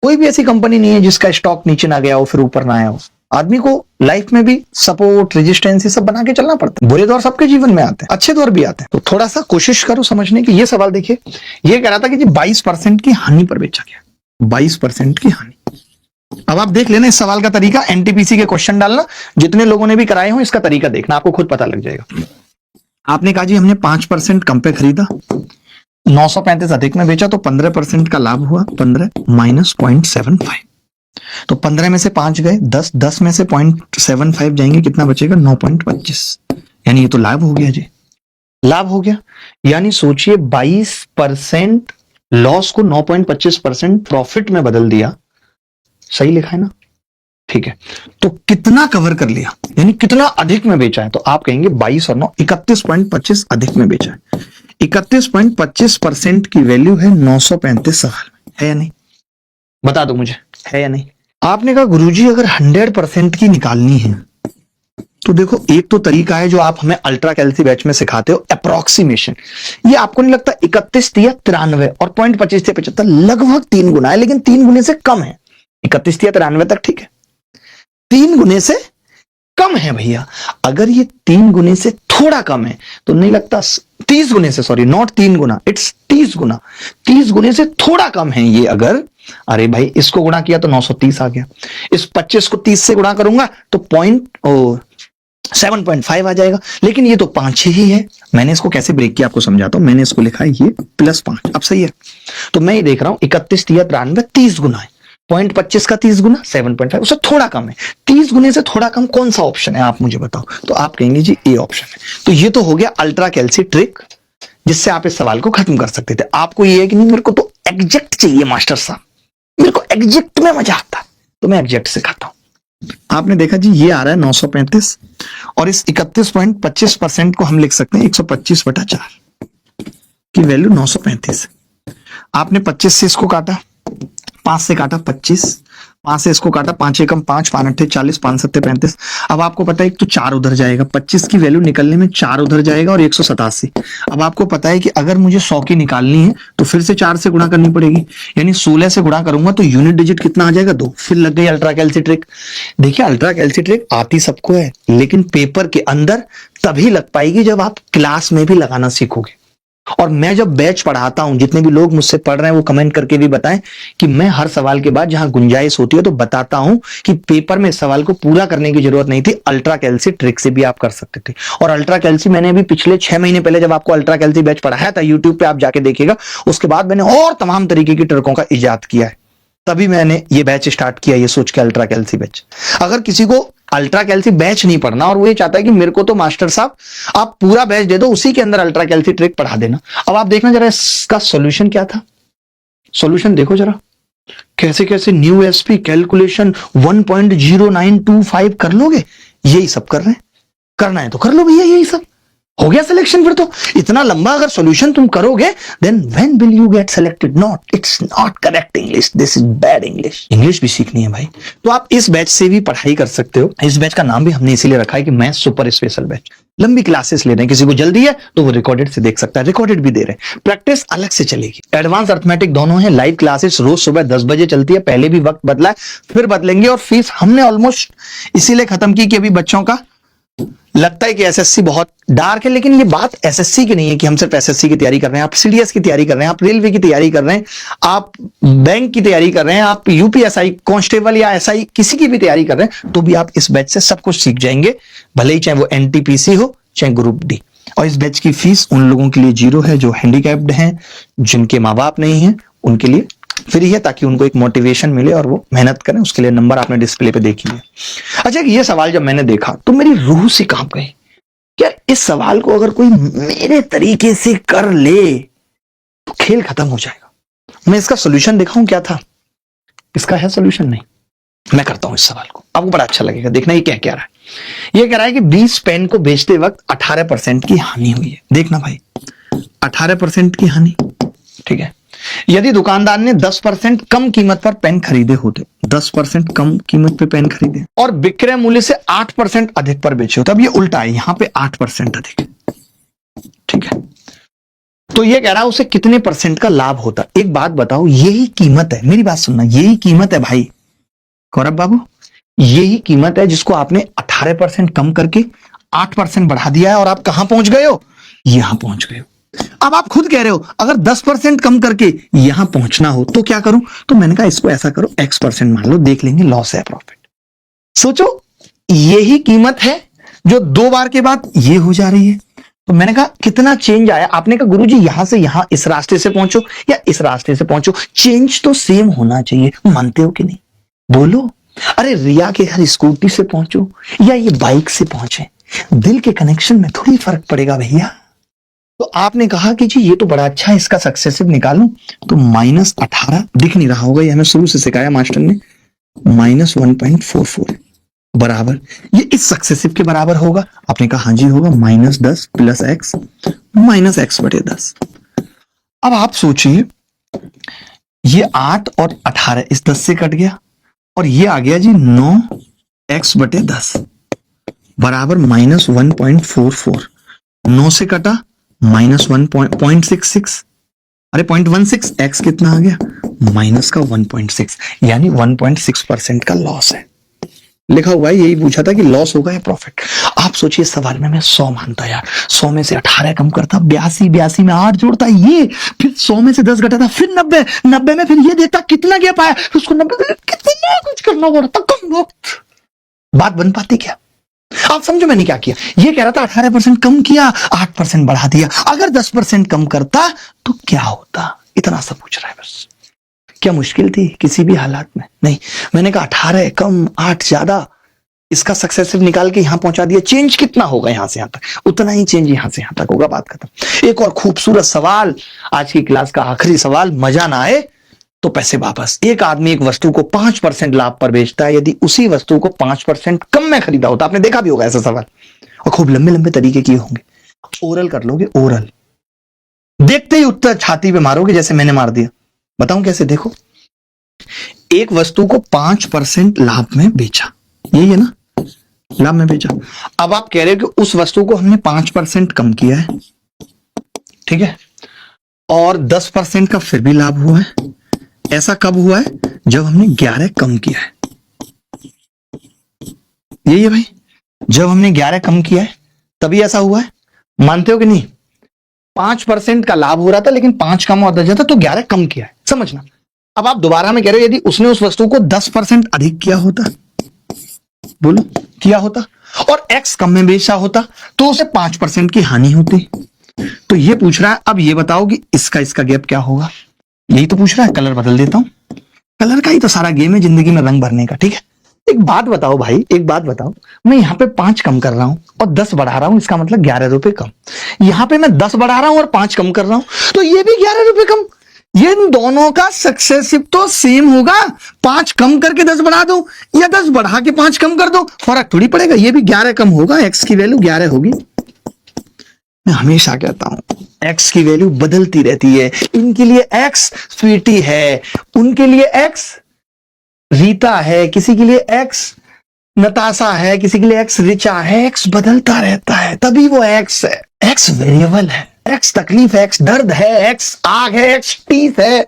S1: कोई भी ऐसी कंपनी नहीं है जिसका स्टॉक नीचे ना गया हो फिर ऊपर ना आया हो। आदमी को लाइफ में भी सपोर्ट, रेजिस्टेंस, ये सब बना के चलना पड़ता है। बुरे दौर सबके जीवन में आते हैं, अच्छे दौर भी आते हैं। तो थोड़ा सा कोशिश करो समझने की। ये सवाल देखिए, ये कह रहा था कि जी 22% की हानि पर बेचा गया, 22% की हानि। अब आप देख लेना इस सवाल का तरीका, एनटीपीसी के क्वेश्चन डालना, जितने लोगों ने भी कराए हो इसका तरीका देखना, आपको खुद पता लग जाएगा। आपने कहा जी हमने 5% कम पे खरीदा, 935 अधिक में बेचा, तो 15% का लाभ हुआ। 15 माइनस 0.75, तो 15 में से 5 गए, 10 में से 0.75 जाएंगे, कितना बचेगा? 9.25। यानी ये तो लाभ हो गया जी, लाभ हो गया। यानी सोचिए 22% लॉस को 9.25% प्रॉफिट में बदल दिया। सही लिखा है ना? ठीक है, तो कितना कवर कर लिया, यानी कितना अधिक में बेचा है? तो आप कहेंगे 22 और 9 31.25 अधिक में बेचा है। 31.25% की वैल्यू है 935 सवाल में, है या नहीं? बता दो मुझे, है या नहीं? आपने कहा गुरुजी अगर 100% की निकालनी है तो देखो, एक तो तरीका है जो आप हमें अल्ट्रा कैल्सी बैच में सिखाते हो, अप्रोक्सीमेशन। ये आपको नहीं लगता 31 दिया 93 और 0.25 से 75, लगभग 3 गुना है, लेकिन 3 गुने से कम है। 31 दिया 93 तक ठीक है, 3 गुने से कम है भैया। अगर ये 3 गुने से थोड़ा कम है तो नहीं लगता 30 गुने से, सॉरी नॉट 3 गुना, इट्स 30 गुना, 30 गुने से थोड़ा कम है ये। अगर अरे भाई इसको गुणा किया तो 930 आ गया, इस 25 को 30 से गुणा करूंगा तो 7.5 आ जाएगा, लेकिन ये तो 5 ही है। मैंने इसको कैसे ब्रेक किया आपको समझाता हूं। मैंने इसको लिखा है ये +5, अब सही है। तो मैं ये देख रहा हूं 31 दिया 93, 30 गुना है, 0.25 का 30 गुना 7.5, उससे थोड़ा कम है। 30 गुने से थोड़ा कम कौन सा ऑप्शन है आप मुझे बताओ? तो आप कहेंगे जी ए ऑप्शन है। तो ये तो हो गया अल्ट्रा कैल्सी ट्रिक, जिससे आप इस सवाल को खत्म कर सकते थे। आपको ये है कि नहीं मेरे को तो एग्जैक्ट चाहिए मास्टर साहब, मेरे को एग्जैक्ट में मजा आता है, तो मैं एग्जैक्ट सिखाता हूं। आपने देखा जी ये आ रहा है 935, और इस 31.25% को हम लिख सकते हैं 125/4 की वैल्यू 935। आपने 25 से इसको काटा, 5 से काटा 25, 5 से इसको काटा, 5 एकम 5, 5 अट्ठे 40, 5 सत्ते 35। अब आपको पता है एक तो 4 उधर जाएगा, 25 की वैल्यू निकलने में 4 उधर जाएगा और 187। अब आपको पता है कि अगर मुझे 100 की निकालनी है तो फिर से 4 से गुणा करनी पड़ेगी, यानी 16 से गुणा करूंगा तो यूनिट डिजिट कितना आ जाएगा 2। फिर लग गई अल्ट्रा कैलसी ट्रिक। देखिए अल्ट्रा कैलसी ट्रिक आती सबको है, लेकिन पेपर के अंदर तभी लग पाएगी जब आप क्लास में भी लगाना सीखोगे। और मैं जब बैच पढ़ाता हूं, जितने भी लोग मुझसे पढ़ रहे हैं वो कमेंट करके भी बताएं कि मैं हर सवाल के बाद जहां गुंजाइश होती है तो बताता हूं कि पेपर में इस सवाल को पूरा करने की जरूरत नहीं थी, अल्ट्रा कैलसी ट्रिक से भी आप कर सकते थे। और अल्ट्रा कैलसी मैंने अभी पिछले 6 महीने पहले जब आपको अल्ट्रा कैलसी बैच पढ़ाया था, यूट्यूब पे आप जाके देखिएगा, उसके बाद मैंने और तमाम तरीके की ट्रिकों का इजाद किया है, तभी मैंने ये बैच स्टार्ट किया, ये सोच के अल्ट्रा कैलसी बैच। अगर किसी को अल्ट्रा कैलसी बैच नहीं पढ़ना और वो ये चाहता है कि मेरे को तो मास्टर साहब आप पूरा बैच दे दो, उसी के अंदर अल्ट्रा कैलसी ट्रिक पढ़ा देना। अब आप देखना जरा इसका सॉल्यूशन क्या था, सॉल्यूशन देखो जरा, कैसे कैसे न्यू एसपी कैलकुलेशन 1.0925 कर लोगे, यही सब कर रहे हैं। करना है तो कर लो भैया, यही सब हो गया सिलेक्शन। फिर तो इतना लंबा अगर सॉल्यूशन तुम करोगे, then when will you get selected? Not, it's not correct English, this is bad English. English भी सीखनी है भाई, तो आप इस बैच से भी पढ़ाई कर सकते हो। इस बैच का नाम भी हमने इसीलिए रखा है कि मैथ सुपर स्पेशल बैच। लंबी क्लासेस ले रहे हैं, किसी को जल्दी है तो वो रिकॉर्डेड से देख सकता है, रिकॉर्डेड भी दे रहे हैं, प्रैक्टिस अलग से चलेगी। एडवांस अर्थमेटिक दोनों है, लाइव क्लासेस रोज सुबह 10 बजे चलती है, पहले भी वक्त बदला है, फिर बदलेंगे। और फीस हमने ऑलमोस्ट इसीलिए खत्म की कि अभी बच्चों का लगता है कि एसएससी बहुत डार्क है, लेकिन ये बात एसएससी की नहीं है कि हम सिर्फ एसएससी की तैयारी कर रहे हैं। आप सीडीएस की तैयारी कर रहे हैं, आप रेलवे की तैयारी कर रहे हैं, आप बैंक की तैयारी कर रहे हैं, आप यूपीएसआई कांस्टेबल या एसआई किसी की भी तैयारी कर रहे हैं, तो भी आप इस बैच से सब कुछ सीख जाएंगे, भले ही चाहे वो एनटीपीसी हो चाहे ग्रुप डी। और इस बैच की फीस उन लोगों के लिए 0 है जो हैंडीकैप्ड हैं, जिनके माँ बाप नहीं है, उनके लिए फ्री है, ताकि उनको एक मोटिवेशन मिले और वो मेहनत करें। उसके लिए नंबर आपने डिस्प्ले पे देखी है। अच्छा, ये सवाल जब मैंने देखा तो मेरी रूह से कांप गई, क्या इस सवाल को अगर कोई मेरे तरीके से कर ले तो खेल खत्म हो जाएगा। मैं इसका सॉल्यूशन दिखाऊं क्या था, इसका है सॉल्यूशन? नहीं, मैं करता हूं इस सवाल को, आपको बड़ा अच्छा लगेगा। देखना ये क्या कह रहा है। ये कह रहा है कि 20 पेन को बेचते वक्त 18% की हानि हुई है। देखना भाई, 18% की हानि, ठीक है। यदि दुकानदार ने 10% कम कीमत पर पेन खरीदे होते, 10% कम कीमत पे पेन खरीदे और विक्रय मूल्य से 8% अधिक पर बेचे होते, अब ये उल्टा है, यहां पे 8% अधिक है, ठीक है। तो ये कह रहा है उसे कितने परसेंट का लाभ होता। एक बात बताओ, यही कीमत है, मेरी बात सुनना, यही कीमत है भाई गौरव बाबू, यही कीमत है जिसको आपने 18% कम करके 8% बढ़ा दिया है और आप कहां पहुंच गए हो, यहां पहुंच गए हो। अब आप खुद कह रहे हो अगर 10% कम करके यहां पहुंचना हो तो क्या करूं, तो मैंने कहा इसको ऐसा करो, X% मान लो, देख लेंगे लॉस है प्रॉफिट। सोचो, यही कीमत है जो 2 बार के बाद ये हो जा रही है। तो मैंने कहा कितना चेंज आया। आपने कहा गुरुजी यहां से यहां इस रास्ते से पहुंचो या इस रास्ते से पहुंचो, चेंज तो सेम होना चाहिए। मानते हो कि नहीं, बोलो। अरे रिया के हर स्कूटी से पहुंचो या ये बाइक से पहुंचे, दिल के कनेक्शन में थोड़ी फर्क पड़ेगा भैया। तो आपने कहा कि जी ये तो बड़ा अच्छा है, इसका सक्सेसिव निकालूं, तो -18 दिख नहीं रहा होगा, ये हमें शुरू से सिखाया मास्टर ने, -1.44 बराबर, ये इस सक्सेसिव के बराबर होगा। आपने कहा हाँ जी होगा, -10 + x -x/10। अब आप सोचिए, ये 8 और 18 इस 10 से कट गया और ये आ गया जी 9x/10 बराबर -1.44। 9 से कटा -1.66, अरे 0.16, x कितना आ गया, माइनस का 1.6, यानी 1.6% का लॉस है। लिखा हुआ है, यही पूछा था कि लॉस होगा या प्रॉफिट। आप सोचिए सवाल में मैं 100 मानता यार, 100 में से 18 कम करता, 82 में 8 जोड़ता, ये फिर 100 में से 10 घटाता, फिर 90 में फिर ये देखता कितना गया पाया, फिर उसको 90 कितना कुछ करना पड़ता, कम वक्त। बात बन पाती क्या? आप समझो मैंने क्या किया। ये कह रहा था 18% कम किया, 8% बढ़ा दिया, अगर 10% कम करता तो क्या होता, इतना सा पूछ रहा है बस। क्या मुश्किल थी किसी भी हालात में? नहीं। मैंने कहा 18 कम 8 ज्यादा, इसका सक्सेसिव निकाल के यहां पहुंचा दिया। चेंज कितना होगा यहां से यहां तक, उतना ही चेंज यहां से यहां तक होगा, बात खत्म। एक और खूबसूरत सवाल, आज की क्लास का आखिरी सवाल, मजा ना आए तो पैसे वापस। एक आदमी एक वस्तु को 5% लाभ पर बेचता है, यदि उसी वस्तु को 5% कम में खरीदा होता। आपने देखा भी होगा ऐसा सवाल, और खूब लंबे लंबे तरीके किए होंगे। ओरल कर लोगे, ओरल देखते ही उत्तर छाती पे मारोगे जैसे मैंने मार दिया। बताऊं कैसे, देखो एक वस्तु को 5% लाभ में बेचा, यही है ना, लाभ में बेचा। अब आप कह रहे हो कि उस वस्तु को हमने 5% कम किया है, ठीक है, और 10% का फिर भी लाभ हुआ है। ऐसा कब हुआ है? जब हमने 11 कम किया है। यही है भाई, जब हमने 11 कम किया है तभी ऐसा हुआ है। मानते हो कि नहीं? 5% का लाभ हो रहा था लेकिन 5 कम और 10 था तो 11 कम किया है, समझना। अब आप दोबारा में कह रहे हो यदि उसने उस वस्तु को 10% अधिक किया होता, बोलो किया होता, और x कम में बेचा होता तो उसे 5% की हानि होती। तो ये पूछ रहा है, अब ये बताओ कि इसका गैप क्या होगा, यही तो पूछ रहा है। कलर बदल देता हूं, कलर का ही तो सारा गेम है जिंदगी में रंग भरने का, ठीक है। एक बात बताओ भाई, एक बात बताओ, मैं यहाँ पे 5 कम कर रहा हूं और 10 बढ़ा रहा हूं, इसका मतलब 11 रुपए कम। यहाँ पे मैं 10 बढ़ा रहा हूं और 5 कम कर रहा हूं तो ये भी 11 रुपए कम। ये दोनों का सक्सेसिव तो सेम होगा। 5 कम करके 10 बढ़ा दो या 10 बढ़ा के 5 कम कर दो, फर्क थोड़ी पड़ेगा। ये भी 11 कम होगा, एक्स की वैल्यू 11 होगी। मैं हमेशा कहता हूं एक्स की वैल्यू बदलती रहती है। इनके लिए एक्स स्वीटी है, उनके लिए एक्स रीता है, किसी के लिए एक्स नताशा है, किसी के लिए एक्स रिचा है। एक्स बदलता रहता है, तभी वो एक्स है। एक्स वेरिएबल है, एक्स तकलीफ है, एक्स दर्द है, एक्स आग है, एक्स टीस है,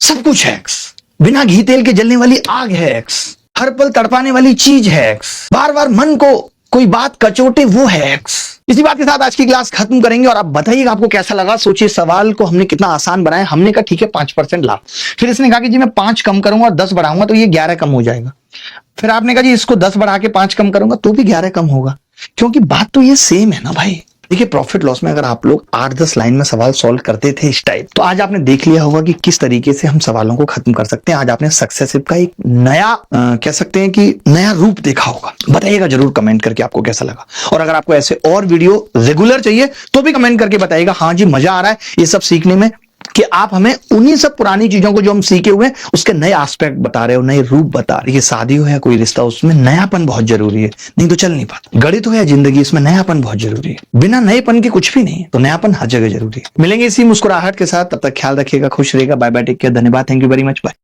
S1: सब कुछ है एक्स। बिना घी तेल के जलने वाली आग है एक्स, हर पल तड़पाने वाली चीज है एक्स, बार बार मन को कोई बात कचोटे वो है एक्स। इसी बात के साथ आज की क्लास खत्म करेंगे और आप बताइएगा आपको कैसा लगा। सोचिए सवाल को हमने कितना आसान बनाया। हमने कहा ठीक है 5% लाभ, फिर इसने कहा कि जी मैं 5 कम करूंगा और 10 बढ़ाऊंगा तो ये 11 कम हो जाएगा। फिर आपने कहा जी इसको 10 बढ़ा के 5 कम करूंगा तो भी 11 कम होगा, क्योंकि बात तो ये सेम है ना भाई। देखिए प्रॉफिट लॉस में अगर आप लोग 8-10 लाइन में सवाल सॉल्व करते थे इस टाइप, तो आज आपने देख लिया होगा कि किस तरीके से हम सवालों को खत्म कर सकते हैं। आज आपने सक्सेसिव का एक नया कह सकते हैं कि नया रूप देखा होगा। बताइएगा जरूर कमेंट करके आपको कैसा लगा, और अगर आपको ऐसे और वीडियो रेगुलर चाहिए तो भी कमेंट करके बताइएगा। हाँ जी मजा आ रहा है ये सब सीखने में, कि आप हमें उन्हीं सब पुरानी चीजों को जो हम सीखे हुए हैं उसके नए एस्पेक्ट बता रहे हो, नए रूप बता रहे हो। ये शादी हो या कोई रिश्ता, उसमें नयापन बहुत जरूरी है, नहीं तो चल नहीं पाता। गणित हो या जिंदगी, इसमें नयापन बहुत जरूरी है। बिना नएपन के कुछ भी नहीं है, तो नयापन हर जगह जरूरी है। मिलेंगे इसी मुस्कुराहट के साथ, तब तक ख्याल रखिएगा, खुश रहिएगा। बाय बाय, टेक केयर, धन्यवाद, thank you very much, bye.